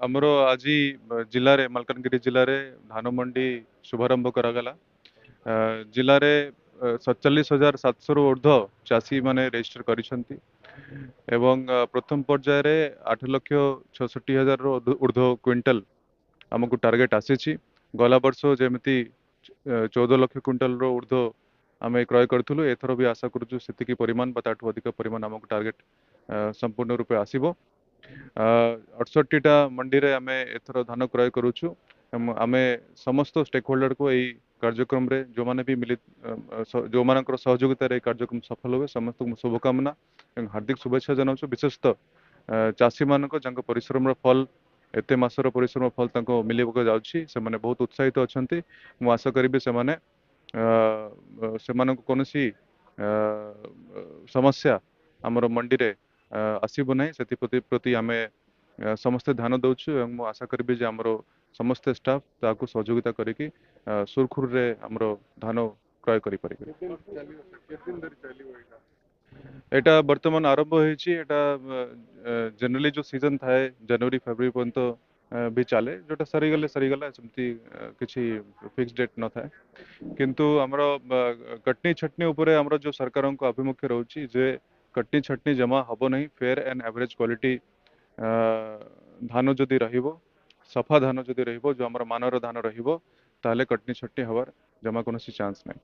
ଆମର ଆଜି ଜିଲ୍ଲାରେ ମାଲକାନଗିରି ଜିଲ୍ଲାରେ ଧାନ ମଣ୍ଡି ଶୁଭାରମ୍ଭ କରାଗଲା। ଜିଲ୍ଲାରେ 47,700 ରୁ ଉର୍ଦ୍ଧ୍ୱ ଚାଷୀ ମାନେ ରେଜିଷ୍ଟର କରିଛନ୍ତି ଏବଂ ପ୍ରଥମ ପର୍ଯ୍ୟାୟରେ 8,66,000 ରୁ ଉର୍ଦ୍ଧ୍ୱ କ୍ୱିଣ୍ଟାଲ ଆମକୁ ଟାର୍ଗେଟ ଆସିଛି। ଗଲା ବର୍ଷ ଯେମିତି 14 ଲକ୍ଷ କ୍ୱିଣ୍ଟାଲର ଉର୍ଦ୍ଧ୍ୱ ଆମେ କ୍ରୟ କରିଥିଲୁ, ଏଥର ବି ଆଶା କରୁଛୁ ସେତିକି ପରିମାଣ ବା ତାଠୁ ଅଧିକ ପରିମାଣ ଆମକୁ ଟାର୍ଗେଟ ସମ୍ପୂର୍ଣ୍ଣ ରୂପେ ଆସିବ। 68ଟା ମଣ୍ଡିରେ ଆମେ ଏଥର ଧାନ କ୍ରୟ କରୁଛୁ। ଆମେ ସମସ୍ତ ଷ୍ଟେକ୍ ହୋଲ୍ଡରକୁ ଏଇ କାର୍ଯ୍ୟକ୍ରମରେ ଯୋଉମାନଙ୍କର ସହଯୋଗିତାରେ এই କାର୍ଯ୍ୟକ୍ରମ ସଫଳ ହୁଏ ସମସ୍ତଙ୍କୁ ଶୁଭକାମନା ଏବଂ ହାର୍ଦ୍ଦିକ ଶୁଭେଚ୍ଛା ଜଣାଉଛୁ। ବିଶେଷତଃ ଚାଷୀମାନଙ୍କ ଯାଙ୍କ ପରିଶ୍ରମର ଫଳ, ଏତେ ମାସର ପରିଶ୍ରମ ଫଳ ତାଙ୍କୁ ମିଳିବାକୁ ଯାଉଛି। ସେମାନେ ବହୁତ ଉତ୍ସାହିତ ଅଛନ୍ତି। ମୁଁ ଆଶା କରିବି ସେମାନଙ୍କୁ କୌଣସି ସମସ୍ୟା ଆମର ମଣ୍ଡିରେ ଆସିବ ନାହିଁ, ସେଥିପ୍ରତି ଆମେ ସମସ୍ତେ ଧ୍ୟାନ ଦେଉଛୁ ଏବଂ ମୁଁ ଆଶା କରିବି ଯେ ଆମର ସମସ୍ତେ ଷ୍ଟାଫ ତାହାକୁ ସହଯୋଗିତା କରିକି ସୁରୁଖୁରୁରେ ଆମର ଧାନ କ୍ରୟ କରିପାରିବେ। এটা ବର୍ତ୍ତମାନ ଆରମ୍ଭ ହେଇଛି। ଏଟା ଜେନେରାଲି ଯୋଉ ସିଜନ ଥାଏ ଜାନୁଆରୀ ଫେବୃଆରୀ ପର୍ଯ୍ୟନ୍ତ ବି ଚାଲେ, ଯୋଉଟା ସରିଗଲା ସେମିତି କିଛି ଫିକ୍ସ ଡେଟ୍ ନଥାଏ। କିନ୍ତୁ ଆମର କଟନୀ ଛଟନୀ ଉପରେ ଆମର ଯୋଉ ସରକାରଙ୍କ ଆଭିମୁଖ୍ୟ ରହୁଛି ଯେ କଟନୀ ଛଟନୀ ଜମା ହବ ନାହିଁ। ଫେୟାର ଆଣ୍ଡ ଆଭରେଜ କ୍ୱାଲିଟି ଧାନ ଯଦି ରହିବ, ସଫା ଧାନ ଯଦି ରହିବ, ଯୋଉ ଆମର ମାନର ଧାନ ରହିବ, ତାହେଲେ କଟନୀ ଛଟନୀ ହବାର ଜମା କୌଣସି ଚାନ୍ସ ନାହିଁ।